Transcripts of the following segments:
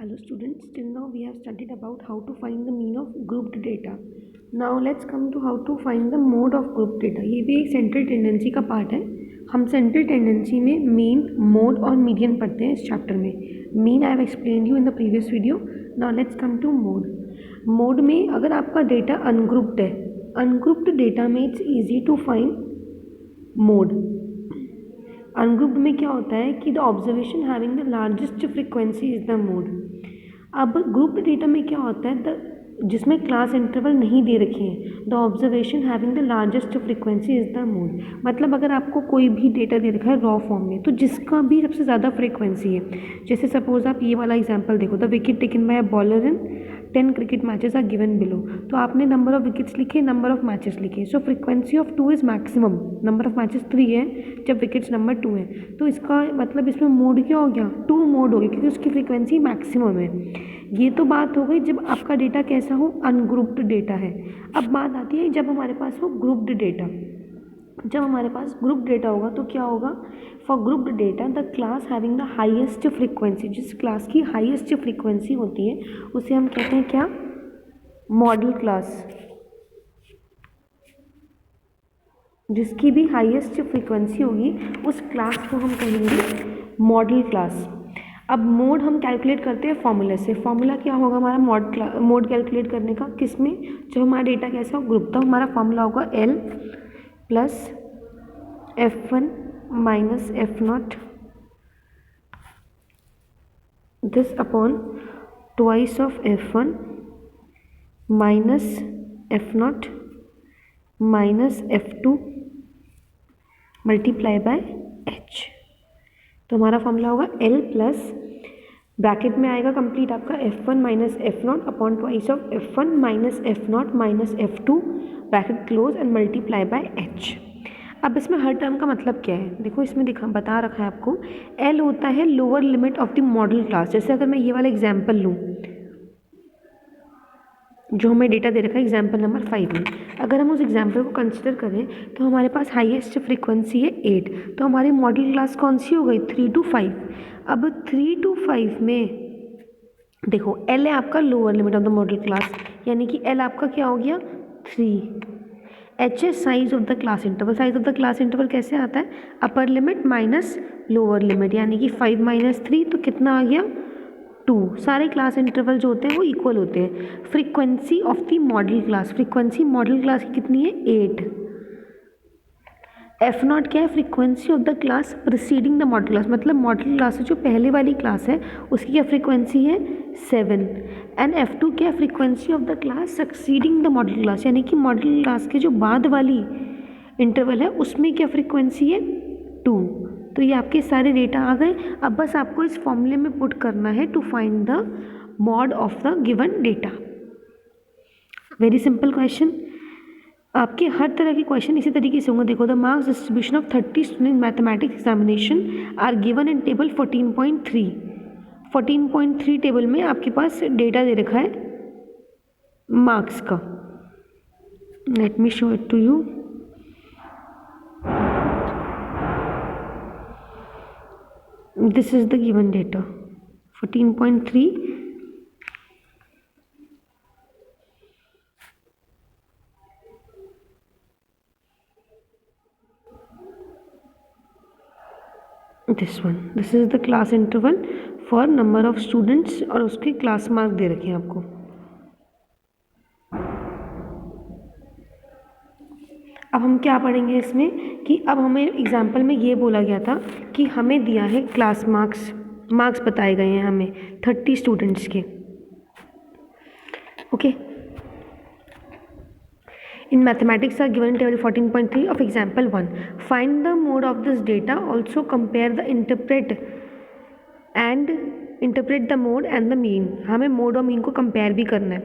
Hello students, till now we have studied about how to find the mean of grouped data. Now let's come to how to find the mode of grouped data. ये भी एक central tendency का part है. हम central tendency में mean, mode और median पढ़ते हैं इस चैप्टर में. Mean I have explain you in the previous video. Now let's come to mode. Mode में अगर आपका डेटा अनग्रुप्ड है, अनग्रुप्ड डेटा में it's easy to find mode. Ungrouped में क्या होता है कि the observation having the largest frequency is the mode. अब ग्रुप्ड डेटा में क्या होता है, जिसमें क्लास इंटरवल नहीं दे रखे हैं, the observation having the largest frequency is the mode. मतलब अगर आपको कोई भी डेटा दे रखा है रॉ फॉर्म में, तो जिसका भी सबसे ज़्यादा फ्रीक्वेंसी है, जैसे सपोज आप ये वाला एग्जांपल देखो, the wicket taken by a bowler in 10 cricket matches are given below. तो आपने नंबर ऑफ विकेट्स लिखे, नंबर ऑफ मैचेस लिखे. So frequency of 2 is maximum. Number of matches 3 है जब विकेट्स नंबर 2 है. तो इसका मतलब इसमें मोड क्या हो गया, 2 मोड हो गया, क्योंकि उसकी फ्रीक्वेंसी मैक्सिमम है. ये तो बात हो गई जब आपका डेटा कैसा हो, अनग्रुप्ड डेटा है. अब बात आती है जब हमारे पास हो ग्रुप्ड डेटा. जब हमारे पास ग्रुप डेटा होगा तो क्या होगा, for grouped data the class having the highest frequency, जिस क्लास की हाईएस्ट फ्रीक्वेंसी होती है उसे हम कहते हैं क्या, मॉडल क्लास. जिसकी भी हाईएस्ट फ्रीक्वेंसी होगी उस क्लास को हम कहेंगे मॉडल क्लास. अब मोड हम कैलकुलेट करते हैं फॉर्मूला से. फॉर्मूला क्या होगा हमारा मोड कैलकुलेट करने का, किस में, जब हमारा डेटा कैसा हो, ग्रुप. तो हमारा फॉर्मूला होगा L plus F1 minus F0 this upon twice of F1 minus F0 minus F2 multiply by H. तो हमारा फॉर्मूला होगा L प्लस ब्रैकेट में आएगा कंप्लीट आपका F1 minus F0 upon twice of F1 minus F0 minus F2 bracket close and multiply by H. अब इसमें हर term का मतलब क्या है, देखो इसमें बता रखा है आपको. L होता है lower limit of the modal class. जैसे अगर मैं ये वाला एग्जाम्पल लूँ, जो हमें डेटा दे रखा है एग्जाम्पल नंबर 5 में, अगर हम उस एग्जाम्पल को कंसिडर करें तो हमारे पास हाईएस्ट फ्रीक्वेंसी है 8. तो हमारी मॉडल क्लास कौन सी हो गई, 3 to 5. अब 3 to 5 में देखो L है आपका lower limit of the modal class, यानी कि L आपका क्या हो गया 3. H है size of the class interval. Size of the class interval कैसे आता है, upper limit minus lower limit, यानी कि 5 माइनस 3 तो कितना आ गया 2. सारे क्लास इंटरवल जो होते हैं वो इक्वल होते हैं. Frequency of the modal class, frequency model class की कितनी है 8. F0 क्या है, frequency of the class preceding the modal class, मतलब मॉडल क्लास से जो पहले वाली क्लास है उसकी क्या फ्रीक्वेंसी है 7. एंड F2 क्या है, frequency of the class succeeding the modal class, यानी कि मॉडल क्लास के जो बाद वाली इंटरवल है उसमें क्या फ्रीक्वेंसी है 2. तो ये आपके सारे डेटा आ गए. अब बस आपको इस फॉर्मूले में पुट करना है to find the mode of the given data. Very simple question. आपके हर तरह के क्वेश्चन इसी तरीके से होंगे. देखो, the marks distribution of 30 student mathematics examination are given in table 14.3. 14.3 table में आपके पास डेटा दे रखा है मार्क्स का. Let me show it to you. This is the given data 14.3. This is the class interval for number of students और उसके class mark दे रखे हैं आपको. अब हम क्या पढ़ेंगे इसमें कि अब हमें एग्जाम्पल में ये बोला गया था कि हमें दिया है क्लास मार्क्स बताए गए हैं हमें 30 स्टूडेंट्स के. Okay, in mathematics are given in table 14.3 of example 1. Find the mode of this data. Also compare the interpret the mode and the mean. हमें मोड और मीन को कंपेयर भी करना है.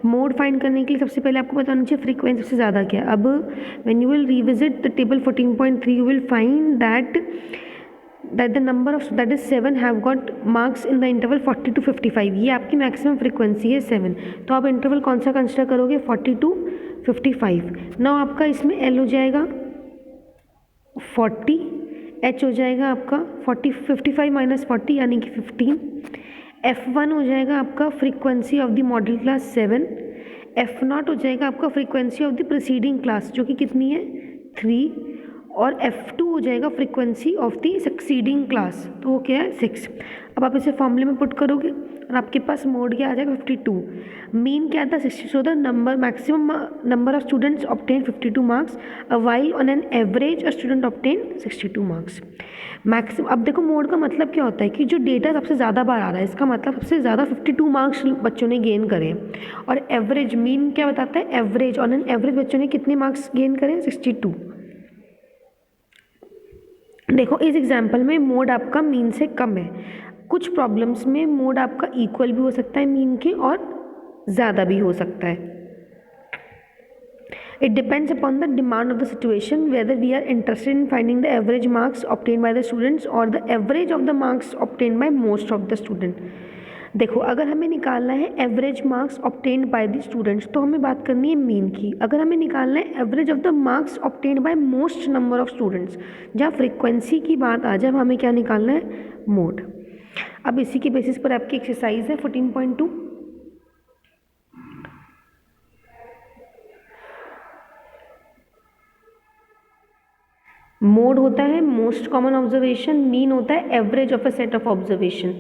मोड फाइंड करने के लिए सबसे पहले आपको बताना चाहिए फ्रीक्वेंसी सबसे ज़्यादा क्या है. अब when you will revisit the table 14.3 you will find that the number of that is 7 have got marks in the interval 40 to 55. ये आपकी मैक्सिमम फ्रीक्वेंसी है 7. तो आप इंटरवल कौन सा कंसिडर करोगे, 40 to 55. नाउ आपका इसमें L हो जाएगा 40, H हो जाएगा आपका 55 माइनस 40 यानी कि 15. F1 हो जाएगा आपका frequency of the modal class 7, F0 हो जाएगा आपका frequency of the preceding class जो कि कितनी है 3, और F2 हो जाएगा frequency of the succeeding class, तो वो क्या है 6। अब आप इसे फॉर्मूले में पुट करोगे और आपके पास मोड क्या आ जाएगा 52, मीन क्या था 60, so the number maximum number of students obtain 52 marks while on an average a student obtain 62 marks maximum. अब देखो मोड का मतलब क्या होता है कि जो डेटा सबसे ज़्यादा बार आ रहा है इसका मतलब सबसे ज़्यादा 52 मार्क्स बच्चों ने गेन करे, और एवरेज मीन क्या बताता है एवरेज ऑन एन एवरेज बच्चों ने कितने मार्क्स गेन करे 62। देखो इस एग्जाम्पल में मोड आपका मीन से कम है, कुछ प्रॉब्लम्स में मोड आपका इक्वल भी हो सकता है मीन के और ज़्यादा भी हो सकता है। It depends upon the demand of the situation whether we are interested in finding the average marks obtain by the students और the average of the marks obtain by most of the student. देखो अगर हमें निकालना है average marks obtained by the students तो हमें बात करनी है मीन की। अगर हमें निकालना है average of the marks obtained bye most number of students, जहाँ फ्रीक्वेंसी की बात आ जाए हमें क्या निकालना है मोड। अब इसी के बेसिस पर आपकी एक्सरसाइज है 14.2। मोड होता है मोस्ट कॉमन ऑब्जर्वेशन, मीन होता है average of a set of observation.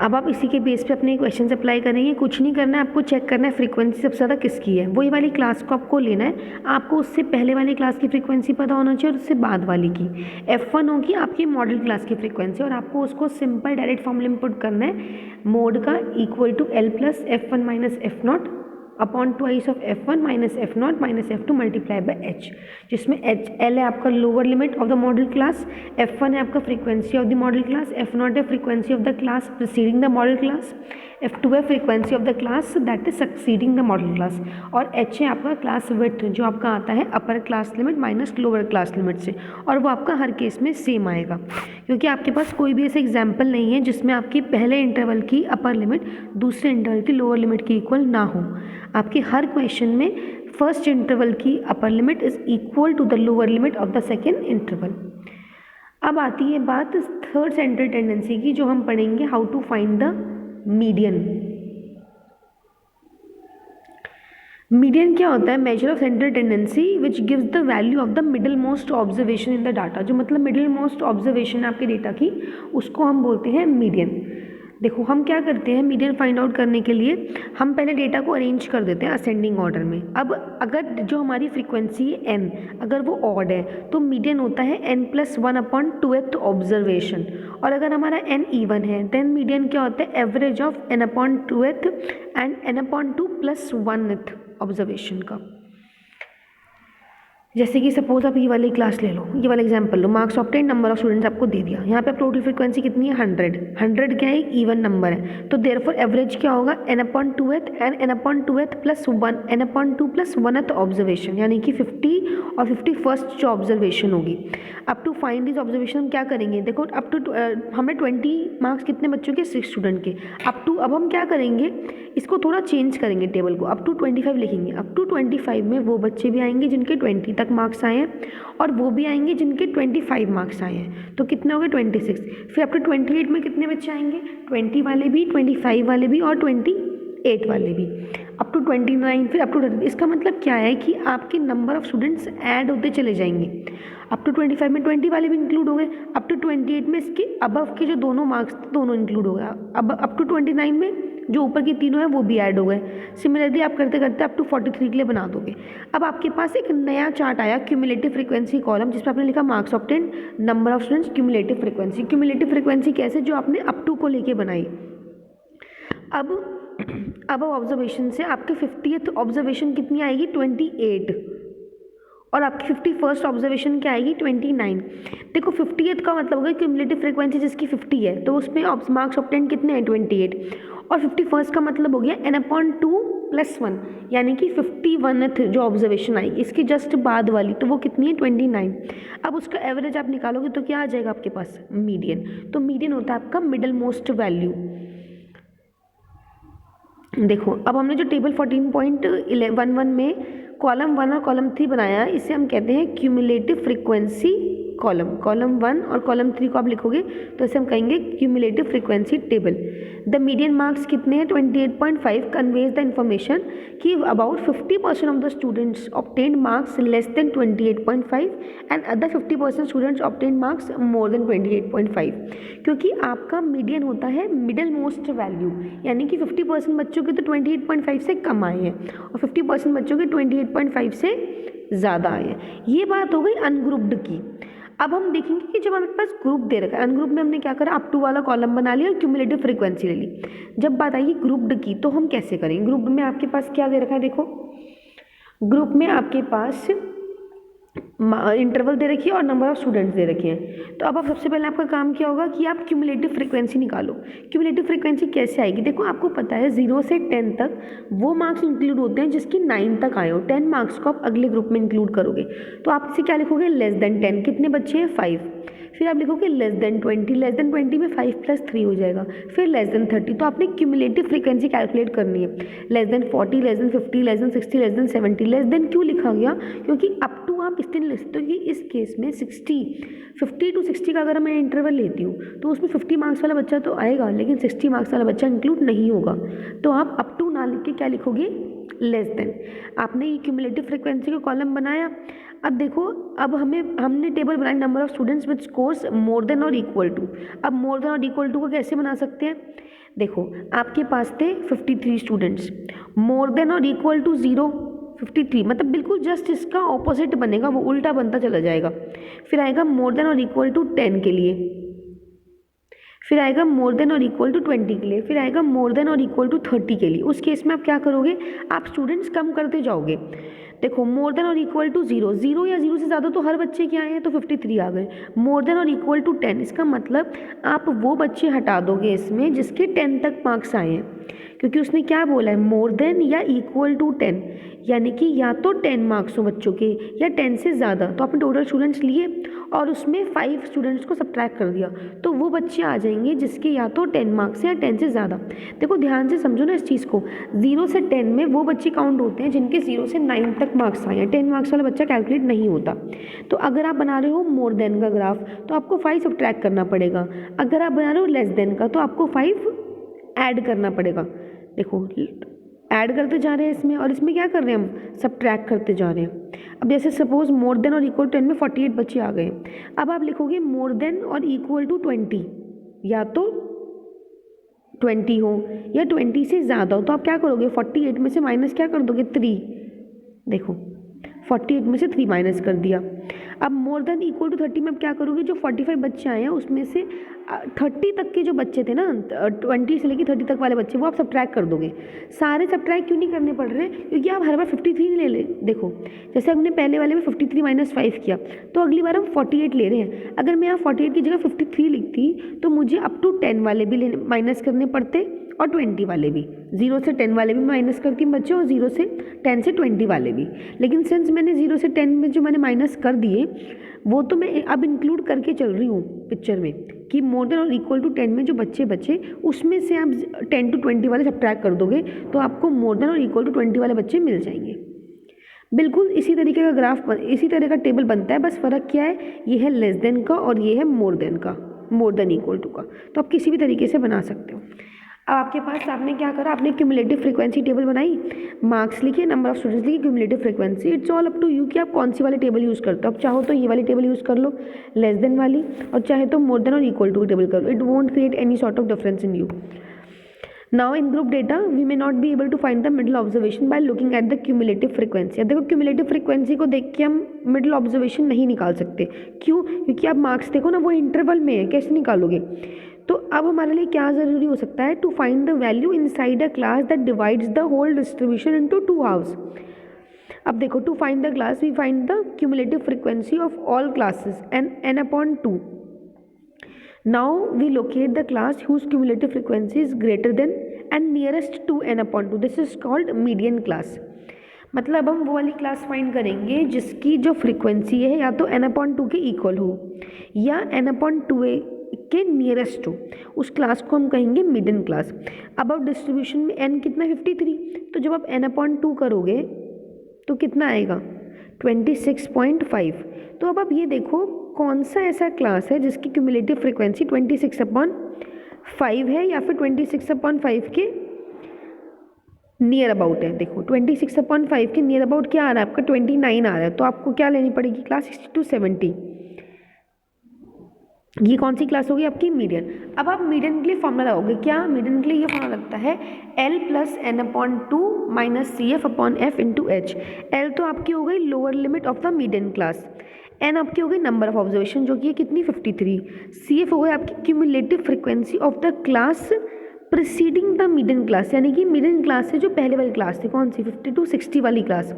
अब आप इसी के बेस पे अपने क्वेश्चन अप्लाई करेंगे, कुछ नहीं करना है, आपको चेक करना है फ्रीक्वेंसी सबसे ज़्यादा किसकी है, वही वाली क्लास को आपको लेना है। आपको उससे पहले वाली क्लास की फ्रीक्वेंसी पता होना चाहिए और उससे बाद वाली की। F1 होगी आपकी मॉडल क्लास की फ्रीक्वेंसी और आपको उसको सिंपल डायरेक्ट फॉर्मूले में पुट करना है, मोड का equal to L plus F1 minus F0 upon twice of F1 minus F0 minus F2 multiply by H, जिसमें L है आपका lower limit of the modal class, F1 है आपका frequency of the modal class, F0 है frequency of the class preceding the modal class, F2 है frequency of the class that is succeeding the modal class, और H है आपका class width जो आपका आता है upper class limit minus lower class limit से, और वो आपका हर केस में सेम आएगा क्योंकि आपके पास कोई भी ऐसे एग्जाम्पल नहीं है जिसमें आपकी पहले इंटरवल की अपर लिमिट दूसरे इंटरवल की लोअर लिमिट की इक्वल ना हो। आपकी हर क्वेश्चन में फर्स्ट इंटरवल की upper limit is equal to the lower limit of the second interval. अब आती है बात थर्ड सेंट्रल टेंडेंसी की जो हम पढ़ेंगे how to find the median. Median क्या होता है, measure of central tendency which gives the value of the middle most observation in the data, जो मतलब मिडिल मोस्ट ऑब्जर्वेशन आपके डेटा की उसको हम बोलते हैं मीडियन। देखो हम क्या करते हैं मीडियन फाइंड आउट करने के लिए हम पहले डेटा को अरेंज कर देते हैं असेंडिंग ऑर्डर में। अब अगर जो हमारी फ्रीक्वेंसी है n अगर वो ऑड है तो मीडियन होता है n+1 अपॉन 2th ऑब्जर्वेशन, और अगर हमारा n इवन है देन मीडियन क्या होता है average of n upon 2th and n upon 2 + 1th observation का। जैसे कि सपोज आप ये वाली क्लास ले लो, ये वाला example low, marks obtain number of students आपको दे दिया, यहाँ पे आप टोटल फ्रीक्वेंसी कितनी है 100 क्या है इवन नंबर है, तो देयरफॉर एवरेज क्या होगा n upon 2th and n upon 2th + 1 n upon 2 + 1th observation, यानी कि 50 और 51st जो ऑब्जर्वेशन होगी। Up to find this observation हम क्या करेंगे, देखो अप टू हमने 20 मार्क्स कितने बच्चों के 6 स्टूडेंट के, अप टू अब हम क्या करेंगे इसको थोड़ा चेंज करेंगे टेबल को, अप टू 25 लिखेंगे। अप टू 25 में वो बच्चे भी आएंगे जिनके 20 तक मार्क्स आए हैं और वो भी आएंगे जिनके 25 मार्क्स आए हैं, तो कितने हो गए 26। फिर अप टू 28 में कितने बच्चे आएंगे 20 वाले भी 25 वाले भी और 28 वाले भी, अप टू 29 फिर अप टू 30। इसका मतलब क्या है कि आपके नंबर ऑफ स्टूडेंट्स ऐड होते चले जाएंगे। अप टू 25 में 20 वाले भी इंक्लूड हो गए, अप टू 28 में इसके अबव के जो दोनों मार्क्स दोनों इंक्लूड हो गया, अब अप टू 29 में जो ऊपर की तीनों है वो भी ऐड हो गए। सिमिलरली आप करते करते अप टू 43 के लिए बना दोगे। अब आपके पास एक नया चार्ट आया क्यूमुलेटिव फ्रीक्वेंसी कॉलम, जिसमें आपने लिखा marks obtain number of students cumulative frequency. Cumulative frequency कैसे, जो आपने अप टू को लेके बनाई। अब ऑब्जर्वेशन से आपके 50th ऑब्जर्वेशन कितनी आएगी 28 और आपकी 51st ऑब्जर्वेशन क्या आएगी 29। देखो 50th का मतलब होगा क्यूमुलेटिव फ्रीक्वेंसी जिसकी 50 है तो उसमें मार्क्स ऑब्टेन कितने हैं 28, और 51st का मतलब हो गया n अपॉन 2 + 1 यानी कि 51th जो ऑब्जर्वेशन आएगी इसकी जस्ट बाद वाली, तो वो कितनी है 29। अब उसका एवरेज आप निकालोगे तो क्या आ जाएगा आपके पास मीडियन। तो मीडियन होता है आपका मिडिल मोस्ट वैल्यू। देखो अब हमने जो टेबल 14.11 में कॉलम 1 और कॉलम 3 बनाया इसे हम कहते हैं क्यूमुलेटिव फ्रीक्वेंसी कॉलम 1 और कॉलम 3 को आप लिखोगे तो इसे हम कहेंगे cumulative frequency table. The median marks कितने हैं 28.5 कन्वेज द इन्फॉर्मेशन कि about 50% of the students obtained marks less than 28.5 and other 50% students obtained marks more than 28.5। क्योंकि आपका मीडियन होता है मिडिल मोस्ट वैल्यू, यानी कि 50% बच्चों के तो 28.5 से कम आए हैं और 50% बच्चों के 28.5 से ज़्यादा आए हैं। ये बात हो गई अनग्रुप्ड की। अब हम देखेंगे कि जब हमारे पास ग्रुप दे रखा है, अनग्रुप में हमने क्या करा, अप टू वाला कॉलम बना लिया और क्यूमुलेटिव फ्रीक्वेंसी ले ली। जब बात आएगी ग्रुप्ड की तो हम कैसे करेंगे। ग्रुप में आपके पास क्या दे रखा है, देखो ग्रुप में आपके पास इंटरवल दे रखी है और नंबर ऑफ स्टूडेंट्स दे रखे हैं। तो अब आप सबसे पहले आपका काम क्या होगा कि आप क्यूमुलेटिव फ्रीक्वेंसी निकालो। क्यूमुलेटिव फ्रीक्वेंसी कैसे आएगी, देखो आपको पता है 0 से 10 तक वो मार्क्स इंक्लूड होते हैं जिसकी 9 तक आए हो। 10 मार्क्स को आप अगले ग्रुप में इंक्लूड करोगे तो आप इसे क्या लिखोगे, लेस देन 10। कितने बच्चे हैं 5। फिर आप लिखोगे लेस देन 20। लेस देन 20 में 5 + 3 हो जाएगा। फिर लेस देन 30। तो आपने क्यूमुलेटिव फ्रीक्वेंसी कैलकुलेट करनी है। Less than 40, less than 50, less than 60, less than 70। Less than क्यों लिखा गया, क्योंकि अप टू आप इसलिए लिख सकते हो कि इस केस में 50 to 60 का अगर मैं इंटरवल लेती हूँ तो उसमें 50 मार्क्स वाला बच्चा तो आएगा लेकिन 60 मार्क्स वाला बच्चा इंक्लूड नहीं होगा। तो आप अप टू ना लिख के क्या लिखोगे, लेस देन। आपने ये क्यूमुलेटिव फ्रीक्वेंसी का कॉलम बनाया। अब देखो, अब हमने टेबल बनाई number of students with scores more than और इक्वल टू। अब मोर देन और इक्वल टू को कैसे बना सकते हैं, देखो आपके पास थे 53 स्टूडेंट्स, मोर देन और इक्वल टू 0 53, मतलब बिल्कुल जस्ट इसका ऑपोजिट बनेगा, वो उल्टा बनता चला जाएगा। फिर आएगा मोर देन और इक्वल टू 10 के लिए, फिर आएगा मोर देन और इक्वल टू 20 के लिए, फिर आएगा मोर देन और इक्वल टू 30 के लिए। उस केस में आप क्या करोगे, आप स्टूडेंट्स कम करते जाओगे। देखो मोर देन और इक्वल टू 0 या 0 से ज़्यादा तो हर बच्चे के आए हैं तो 53 आ गए। मोर देन और इक्वल टू 10, इसका मतलब आप वो बच्चे हटा दोगे इसमें जिसके 10 तक मार्क्स आए हैं, क्योंकि उसने क्या बोला है, मोर देन या इक्वल टू 10, यानी कि या तो 10 मार्क्स हो बच्चों के या 10 से ज़्यादा। तो आपने टोटल स्टूडेंट्स लिए और उसमें 5 स्टूडेंट्स को सब्ट्रैक्ट कर दिया, तो वो बच्चे आ जाएंगे जिसके या तो 10 मार्क्स या 10 से ज़्यादा। देखो ध्यान से समझो ना इस चीज़ को, 0 से 10 में वो बच्चे काउंट होते हैं जिनके 0 से 9 तक मार्क्स आए हैं। 10 मार्क्स वाला बच्चा कैलकुलेट नहीं होता। तो अगर आप बना रहे हो मोर देन का ग्राफ तो आपको 5 सब्ट्रैक्ट करना पड़ेगा। अगर आप बना रहे हो लेस देन का तो आपको 5 ऐड करना पड़ेगा। देखो ऐड करते जा रहे हैं इसमें, और इसमें क्या कर रहे हैं हम, सब्ट्रैक्ट करते जा रहे हैं। अब जैसे सपोज मोर देन और इक्वल टू 10 में 48 बच्चे आ गए। अब आप लिखोगे मोर देन और इक्वल टू 20, या तो 20 हो या 20 से ज़्यादा हो। तो आप क्या करोगे, 48 में से माइनस क्या कर दोगे, 3। देखो 48 में से 3 माइनस कर दिया। अब मोर देन इक्वल टू 30 में अब क्या करोगे, जो 45 बच्चे आए हैं उसमें से 30 तक के जो बच्चे थे ना, 20 से लेकर 30 तक वाले बच्चे, वो आप सब्ट्रैक्ट कर दोगे। सारे सब्ट्रैक्ट क्यों नहीं करने पड़ रहे, क्योंकि आप हर बार 53 ले ले। देखो जैसे हमने पहले वाले में 53 - 5 किया, तो अगली बार हम 48 ले रहे हैं। अगर मैं यहाँ 48 की जगह 53 लिखती तो मुझे अप टू 10 वाले भी माइनस करने पड़ते और 20 वाले भी। 0 से 10 वाले भी माइनस करती हूँ बच्चे, और 0 से 10 से 20 वाले भी। लेकिन सिंस मैंने 0 से 10 में जो मैंने माइनस कर दिए वो तो मैं अब इंक्लूड करके चल रही हूँ पिक्चर में, कि मोर देन और इक्वल टू 10 में जो बच्चे बचे उसमें से आप 10 to 20 वाले सब्ट्रैक्ट कर दोगे तो आपको मोर देन और इक्वल टू 20 वाले बच्चे मिल जाएंगे। बिल्कुल इसी तरीके का ग्राफ, इसी तरह का टेबल बनता है। बस फ़र्क क्या है, ये है लेस देन का और ये है मोर देन का, मोर देन इक्वल टू का। तो आप किसी भी तरीके से बना सकते हो। अब आपके पास आपने क्या करा, आपने क्यूमुलेटिव फ्रीक्वेंसी टेबल बनाई, मार्क्स लिखे, नंबर ऑफ स्टूडेंट्स लिखे, cumulative frequency. It's all up to you कि आप कौन सी वाली टेबल यूज़ करते हो। आप चाहो तो ये वाली टेबल यूज़ कर लो, लेस देन वाली, और चाहे तो मोर देन और इक्वल टू की टेबल कर लो। It won't create any sort of difference in you. Now in group data we may not be able to find the middle observation by looking at the cumulative frequency. अब देखो cumulative frequency को देख के हम middle observation नहीं निकाल सकते। क्यों, क्योंकि आप मार्क्स देखो ना वो इंटरवल में है, कैसे निकालोगे। तो अब हमारे लिए क्या ज़रूरी हो सकता है, to find the value inside a class that divides the whole distribution into 2 halves. अब देखो to find the class we find the cumulative frequency of all classes and n/2। Now we locate the class whose cumulative frequency is greater than and nearest to n/2. This is called median class. मतलब हम वो वाली class find करेंगे जिसकी जो frequency है या तो n/2 के इक्वल हो या n/2 के नियरेस्ट हो। उस क्लास को हम कहेंगे मिडियन क्लास। अब आप डिस्ट्रीब्यूशन में n कितना 53, तो जब आप n/2 करोगे तो कितना आएगा 26.5। तो अब आप ये देखो कौन सा ऐसा क्लास है जिसकी क्यूमुलेटिव फ्रीक्वेंसी 26/5 है या फिर 26/5 के नियर अबाउट है। देखो 26/5 के नियर अबाउट क्या आ रहा है आपका 29 आ रहा है, तो आपको क्या लेनी पड़ेगी क्लास 60 to 70। ये कौन सी क्लास होगी आपकी मीडियन। अब आप मीडियन के लिए फॉर्मूला लगाओगे, क्या मीडियन के लिए ये फॉर्मूला लगता है L + n/2 - CF/F × H। L तो आपकी हो गई lower limit of the median class, n आपकी हो गई नंबर ऑफ ऑब्जर्वेशन जो कि है कितनी 53, CF हो गई आपकी cumulative frequency of the class preceding the median class, यानी कि मीडियन क्लास से जो पहले वाली क्लास थी कौन सी 50 to 60 वाली क्लास,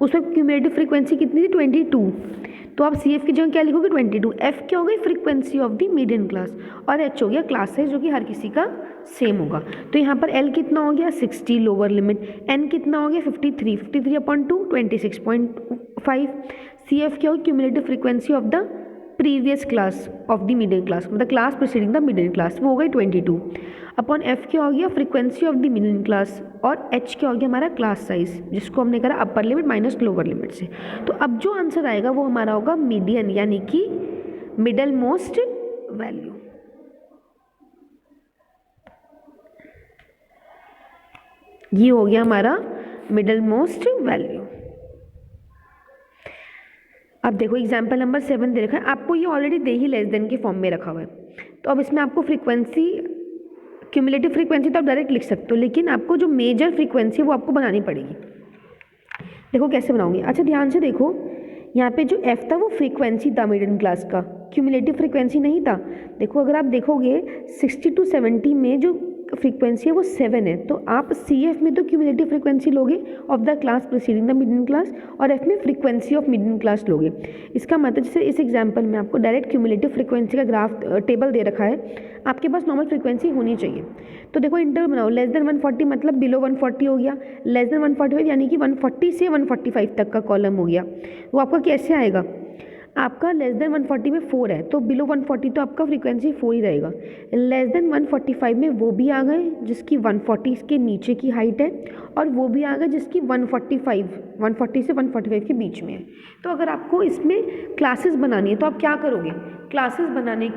उसमें क्यूमुलेटिव फ्रीक्वेंसी कितनी थी 22, तो आप CF की जगह क्या लिखोगे 22। F क्या हो गई frequency of the median class और H हो गया क्लास साइज जो कि हर किसी का सेम होगा। तो यहाँ पर L कितना हो गया 60 लोअर लिमिट, N कितना हो गया 53, 53/2 26/5, CF क्या होगी cumulative frequency of the previous class of the median class, मतलब class preceding the median class, वो हो गई 22 अपॉन F क्या हो गया frequency of the median class और H क्या हो गया हमारा क्लास साइज जिसको हमने करा upper limit minus lower limit से। तो अब जो आंसर आएगा वो हमारा होगा मीडियन, यानी कि मिडल मोस्ट वैल्यू। ये हो गया हमारा मिडल मोस्ट वैल्यू। अब देखो एग्जाम्पल नंबर 7 दे रखा है, आपको ये ऑलरेडी दे ही लेस देन के फॉर्म में रखा हुआ है, तो अब इसमें आपको फ्रीक्वेंसी क्यूमुलेटिव फ्रीक्वेंसी तो आप डायरेक्ट लिख सकते हो, लेकिन आपको जो मेजर फ्रीक्वेंसी है वो आपको बनानी पड़ेगी। देखो कैसे बनाओगे, अच्छा ध्यान से देखो, यहाँ पे जो F था वो फ्रीक्वेंसी था मीडियन क्लास का, क्यूमुलेटिव फ्रीक्वेंसी नहीं था। देखो अगर आप देखोगे 60 to 70 में जो फ्रीक्वेंसी है वो 7 है, तो आप CF में तो क्यूमुलेटिव फ्रीक्वेंसी लोगे of the class preceding the median class और F में फ्रीक्वेंसी ऑफ मीडियन क्लास लोगे। इसका मतलब जैसे इस एग्जांपल में आपको डायरेक्ट क्यूमुलेटिव फ्रीक्वेंसी का ग्राफ टेबल दे रखा है, आपके पास नॉर्मल फ्रीक्वेंसी होनी चाहिए। तो देखो इंटरवल बनाओ, लेस देन 140 मतलब बिलो 140 हो गया, लेस देन 145 यानी कि 140 से 145 तक का कॉलम हो गया। वो आपका कैसे आएगा, आपका लेस देन 140 में 4 है तो बिलो 140 तो आपका फ्रीक्वेंसी 4 ही रहेगा। लेस देन 145 में वो भी आ गए जिसकी 140 के नीचे की हाइट है और वो भी आ गए जिसकी 140 से 145 के बीच में है। तो अगर आपको इसमें क्लासेस बनानी है तो आप क्या करोगे, क्लासेस बनाने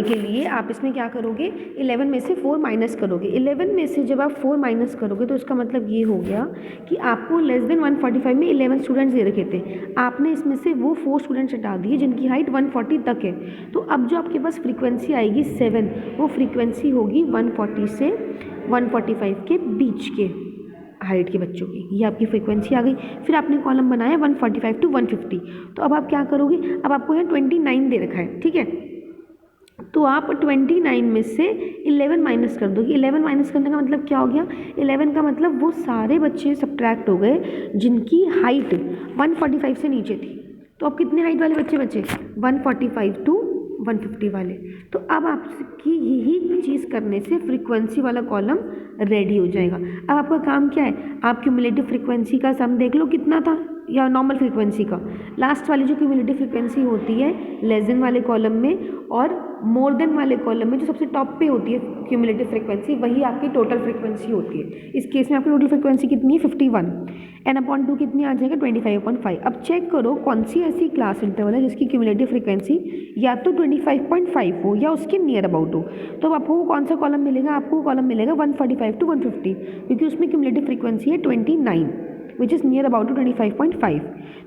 के लिए आप इसमें क्या करोगे 11 में से 4 माइनस करोगे। 11 में से जब आप 4 माइनस करोगे तो इसका मतलब ये हो गया कि आपको लेस देन 145 में 11 स्टूडेंट्स दे रखे थे, आपने इसमें से वो 4 स्टूडेंट्स हटा दिए जिनकी हाइट 140 तक है। तो अब जो आपके पास फ्रीक्वेंसी आएगी 7, वो फ्रीक्वेंसी होगी 140 से 145 के बीच के हाइट के बच्चों की, ये आपकी फ्रीक्वेंसी आ गई। फिर आपने कॉलम बनाया 145 to 150, तो अब आप क्या करोगे, अब आपको यहाँ 29 दे रखा है, ठीक है, तो आप 29 में से 11 माइनस कर दोगे। 11 माइनस करने का मतलब क्या हो गया, 11 का मतलब वो सारे बच्चे सब्ट्रैक्ट हो गए जिनकी हाइट 145 से नीचे थी। तो अब कितने हाइट वाले बच्चे बचे 145 to 150 वाले। तो अब आपकी यही चीज़ करने से फ्रीक्वेंसी वाला कॉलम रेडी हो जाएगा। अब आपका काम क्या है, आप क्यूमुलेटिव फ्रीक्वेंसी का सम देख लो कितना था या नॉर्मल फ्रीक्वेंसी का, लास्ट वाली जो क्यूमुलेटिव फ्रीक्वेंसी होती है लेस देन वाले कॉलम में और मोर देन वाले कॉलम में जो सबसे टॉप पे होती है क्यूमुलेटिव फ्रीक्वेंसी, वही आपकी टोटल फ्रीक्वेंसी होती है। इस केस में आपकी टोटल फ्रीक्वेंसी कितनी है 51, n/2 कितनी आ जाएगा 25/5। अब चेक करो कौन सी ऐसी क्लास इंटरवल है जिसकी क्यूमुलेटिव फ्रीक्वेंसी या तो 25/5 हो या उसके नियर अबाउट हो। तो आपको कौन सा कॉलम मिलेगा, आपको कॉलम मिलेगा 145 to 150, क्योंकि उसमें क्यूमुलेटिव फ्रीक्वेंसी है 29 which is near about to 25/5।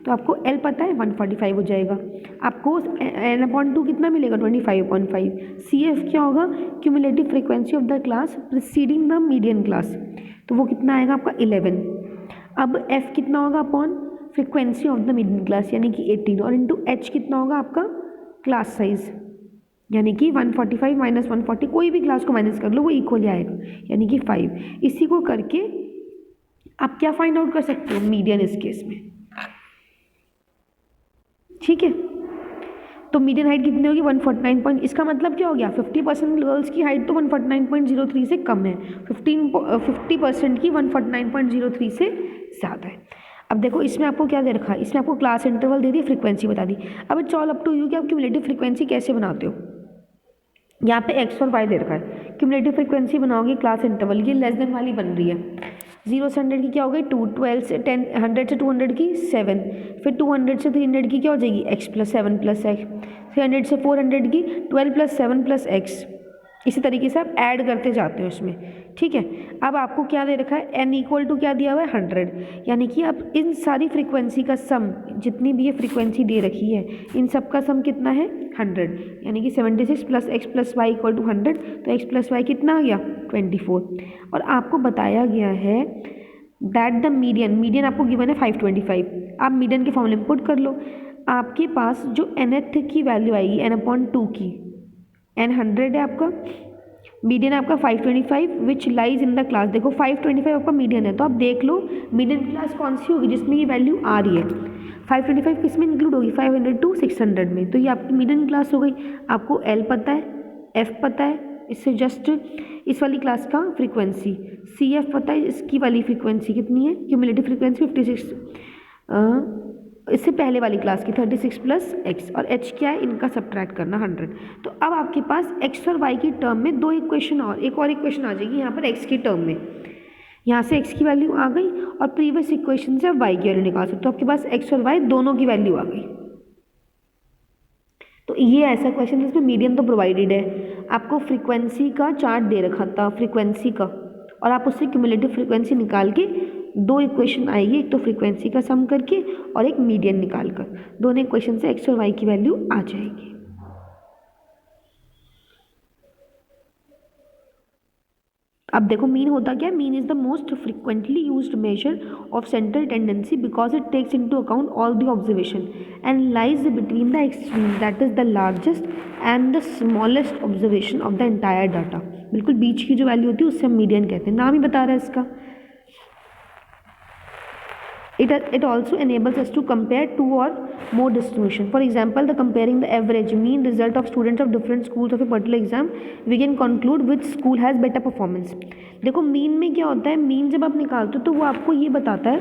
तो आपको L पता है 145 हो जाएगा, आपको n/2 कितना मिलेगा 25/5। CF क्या होगा, cumulative frequency of the class preceding the median class, तो वो कितना आएगा आपका 11। अब F कितना होगा upon frequency of the median class यानी कि 18 और इंटू H कितना होगा आपका क्लास साइज यानी कि 145 माइनस 140, कोई भी क्लास को माइनस कर लो वो इक्वल आएगा यानी कि 5। इसी को करके आप क्या फाइंड आउट कर सकते हो, मीडियन इस केस में, ठीक है। तो मीडियन हाइट कितनी होगी 149 इसका मतलब क्या हो गया 50% गर्ल्स की हाइट तो 149.03 से कम है, 50% की 149.03 से ज़्यादा है। अब देखो इसमें आपको क्या दे रखा है, इसमें आपको क्लास इंटरवल दे दी, फ्रीक्वेंसी बता दी। अब it's all up to you कि आप क्यूमुलेटिव फ्रीक्वेंसी कैसे बनाते हो। यहाँ पे x और y दे रखा है, क्यूमुलेटिव फ्रीक्वेंसी बनाओगे क्लास इंटरवल, ये लेस देन वाली बन रही है। 0 से 100 की क्या हो गई 2, 12 से 10, 100 से 200 की 7, फिर 200 से 300 की क्या हो जाएगी x प्लस 7 प्लस एक्स, 300 से 400 की 12 प्लस 7 प्लस एक्स। इसी तरीके से आप ऐड करते जाते हो इसमें, ठीक है। अब आपको क्या दे रखा है, n इक्वल टू क्या दिया हुआ है 100, यानी कि अब इन सारी फ्रीक्वेंसी का सम, जितनी भी ये फ्रीक्वेंसी दे रखी है इन सब का सम कितना है 100, यानी कि 76 plus x plus y equal to 100, तो x प्लस वाई कितना आ गया 24। और आपको बताया गया है दैट द मीडियन आपको गिवन है 525, आप मीडियन के फॉर्मूले में पुट कर लो। आपके पास जो nth की वैल्यू आएगी n/2 की, n 100 है आपका, मीडियन आपका 525 which lies in the class. देखो 525 आपका मीडियन है, तो आप देख लो मीडियन क्लास कौन सी होगी जिसमें ये वैल्यू आ रही है। 525 किस में इंक्लूड होगी 500 टू 600 में, तो ये आपकी मीडियन क्लास हो गई। आपको L पता है, F पता है, इससे जस्ट इस वाली क्लास का फ्रीक्वेंसी, CF पता है, इसकी वाली फ्रीक्वेंसी कितनी है, क्यूमुलेटिव फ्रीक्वेंसी 56, इससे पहले वाली क्लास की 36 प्लस एक्स, और h क्या है इनका सब्ट्रैक्ट करना 100। तो अब आपके पास x और y की टर्म में दो इक्वेशन और एक और इक्वेशन आ जाएगी यहाँ पर x की टर्म में, यहाँ से x की वैल्यू आ गई और प्रीवियस इक्वेशन से आप y की वैल्यू निकाल सकते हो। आपके पास x और y दोनों की वैल्यू आ गई। तो ये ऐसा क्वेश्चन जिसमें मीडियन तो प्रोवाइडेड है, आपको फ्रीक्वेंसी का चार्ट दे रखा था फ्रीक्वेंसी का, और आप उससे क्यूमुलेटिव फ्रीक्वेंसी निकाल के दो इक्वेशन आएगी, एक तो फ्रीक्वेंसी का सम करके और एक मीडियन निकाल कर, दोनों इक्वेशन से एक्स और वाई की वैल्यू आ जाएगी। अब देखो मीन होता क्या है, mean is the most frequently used measure of central tendency because it takes into account all the observation and lies between the extreme, that is the largest and the smallest observation of the entire data. बिल्कुल बीच की जो value होती है उससे हम median कहते हैं, नाम ही बता रहा है इसका। It also enables us to compare two or more distribution. For example, the comparing the average mean result of students of different schools of a particular exam, we can conclude which school has better performance. देखो mean में क्या होता है, mean जब आप निकालते हो तो वो आपको ये बताता है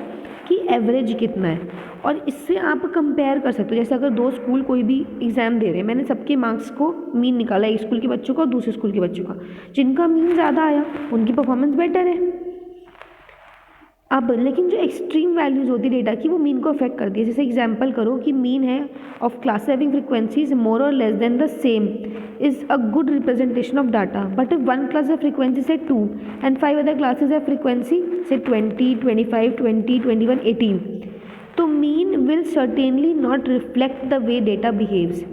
कि एवरेज कितना है, और इससे आप कंपेयर कर सकते हो। जैसे अगर दो स्कूल कोई भी एग्जाम दे रहे हैं, मैंने सबके मार्क्स को मीन निकाला, एक स्कूल के बच्चों का और दूसरे स्कूल के बच्चों का, जिनका मीन ज़्यादा आया उनकी परफॉर्मेंस बेटर है। अब लेकिन जो एक्सट्रीम वैल्यूज़ होती है डेटा की वो मीन को अफेक्ट करती है। जैसे एग्जांपल करो कि मीन है ऑफ क्लास हैविंग फ्रीक्वेंसीज मोर और less than the same is a good representation of data, but if one class है फ्रीक्वेंसी से 2 एंड 5 अदर क्लासेज है फ्रीक्वेंसी से 20, 25, 20, 21, 18, तो mean will certainly not reflect the way data behaves.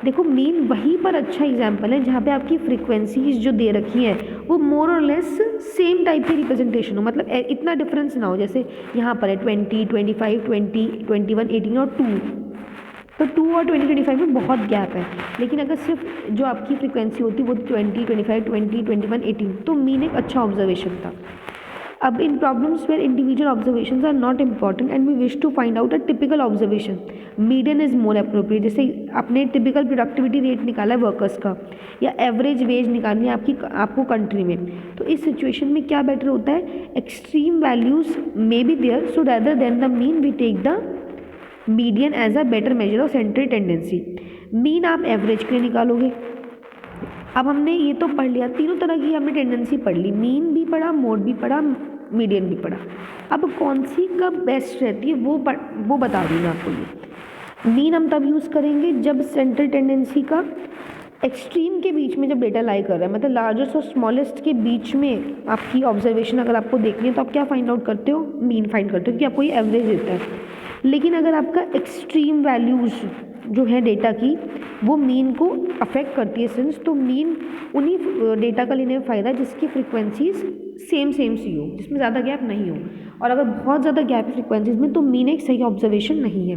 देखो mean वहीं पर अच्छा एग्जाम्पल है जहाँ पे आपकी फ्रीक्वेंसीज जो दे रखी हैं वो मोर और लेस सेम टाइप की रिप्रेजेंटेशन हो, मतलब इतना डिफरेंस ना हो। जैसे यहाँ पर है 20, 25, 20, 21, 18 और 2, तो 2 और 20, 25 में बहुत गैप है। लेकिन अगर सिर्फ जो आपकी फ्रीक्वेंसी होती वो 20, 25, 20, 21, 18, तो मीन एक अच्छा ऑब्जर्वेशन था। अब in problems where individual observations are not important and we wish to find out a typical observation, median is more appropriate. जैसे आपने टिपिकल प्रोडक्टिविटी रेट निकाला है वर्कर्स का, या एवरेज वेज निकालनी है आपको कंट्री में, तो इस सिचुएशन में क्या बेटर होता है, extreme values may be there, so rather than the mean we take the median as a better measure of central tendency. Mean आप एवरेज के लिए निकालोगे। अब हमने ये तो पढ़ लिया, तीनों तरह की हमने टेंडेंसी पढ़ ली, मीन भी पढ़ा, मोड भी पढ़ा, मीडियन भी पढ़ा। अब कौन सी कब बेस्ट रहती है वो बता दूँ मैं आपको। ये मीन हम तब यूज़ करेंगे जब सेंट्रल टेंडेंसी का एक्सट्रीम के बीच में जब डेटा लाई कर रहा है, मतलब लार्जेस्ट और स्मॉलेस्ट के बीच में आपकी ऑब्जर्वेशन अगर आपको देखनी है तो आप क्या फाइंड आउट करते हो, मीन फाइंड करते हो कि आपको ये एवरेज देता है। लेकिन अगर आपका एक्सट्रीम वैल्यूज़ जो है डेटा की वो मीन को अफेक्ट करती है सिंस, तो मीन उन्हीं डेटा का लेने में फ़ायदा है जिसकी फ्रीक्वेंसीज सेम सी हो, जिसमें ज़्यादा गैप नहीं हो। और अगर बहुत ज़्यादा गैप है फ्रीक्वेंसीज में तो मीन एक सही ऑब्जर्वेशन नहीं है।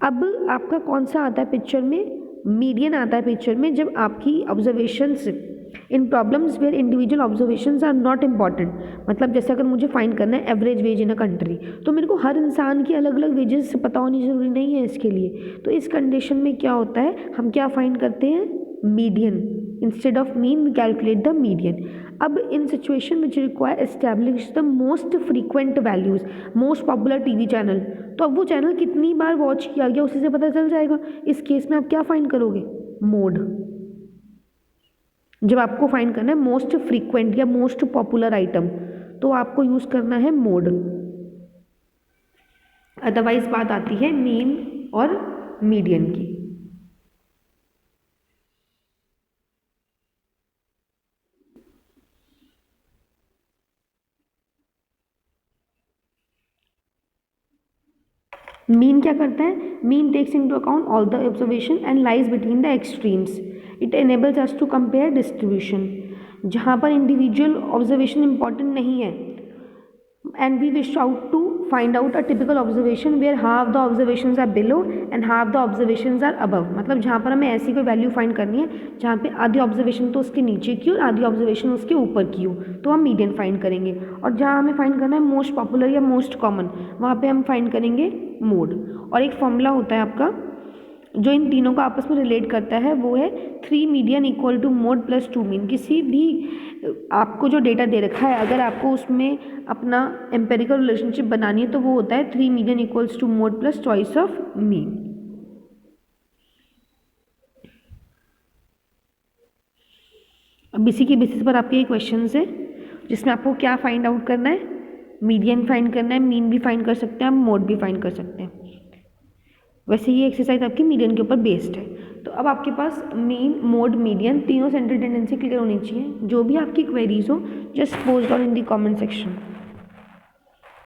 अब आपका कौन सा आता है पिक्चर में, मीडियन आता है पिक्चर में जब आपकी observations in problems where individual observations are not important. मतलब जैसे अगर मुझे फाइंड करना है average wage in a country, तो मेरे को हर इंसान की अलग अलग वेजेस पता होनी ज़रूरी नहीं है इसके लिए। तो इस कंडीशन में क्या होता है, हम क्या फाइंड करते हैं, median. Instead of mean we calculate the median. अब in situation which require establish the most frequent values, most popular TV channel, तो अब वो चैनल कितनी बार वॉच किया गया उसी से पता चल जाएगा। इस केस में आप क्या फाइंड करोगे, मोड। जब आपको फाइंड करना है मोस्ट फ्रीक्वेंट या मोस्ट पॉपुलर आइटम, तो आपको यूज़ करना है मोड, अदरवाइज बात आती है मीन और मीडियन की। मीन क्या करता है? Mean takes into account all the observation and lies between the extremes. It enables us to compare distribution. जहाँ पर इंडिविजुअल ऑब्जर्वेशन इंपॉर्टेंट नहीं है and we wish out to find out a typical observation where half the observations are below and half the observations are above। मतलब जहाँ पर हमें ऐसी कोई वैल्यू फाइंड करनी है जहाँ पे आधी ऑब्जर्वेशन तो उसके नीचे की और आधी ऑब्जर्वेशन उसके ऊपर की हो, तो हम मीडियन फाइंड करेंगे। और जहाँ हमें फाइंड करना है मोस्ट पॉपुलर या मोस्ट कॉमन, वहाँ पे हम फाइंड करेंगे मोड। और एक फॉर्मूला होता है आपका जो इन तीनों को आपस में रिलेट करता है, वो है 3 median equal to mode plus 2 mean. किसी भी आपको जो डेटा दे रखा है, अगर आपको उसमें अपना एम्पेरिकल रिलेशनशिप बनानी है तो वो होता है 3 median equals to mode plus choice of mean. अब इसी के बेसिस पर आपके ये क्वेश्चन है जिसमें आपको क्या फाइंड आउट करना है, मीडियन फाइंड करना है, मीन भी फाइंड कर सकते हैं आप, मोड भी फाइंड कर सकते हैं। वैसे ये एक्सरसाइज आपकी मीडियन के ऊपर बेस्ड है। तो अब आपके पास मीन, मोड, मीडियन तीनों सेंट्रल टेंडेंसी क्लियर होनी चाहिए। जो भी आपकी क्वेरीज हो just post down in the comment section.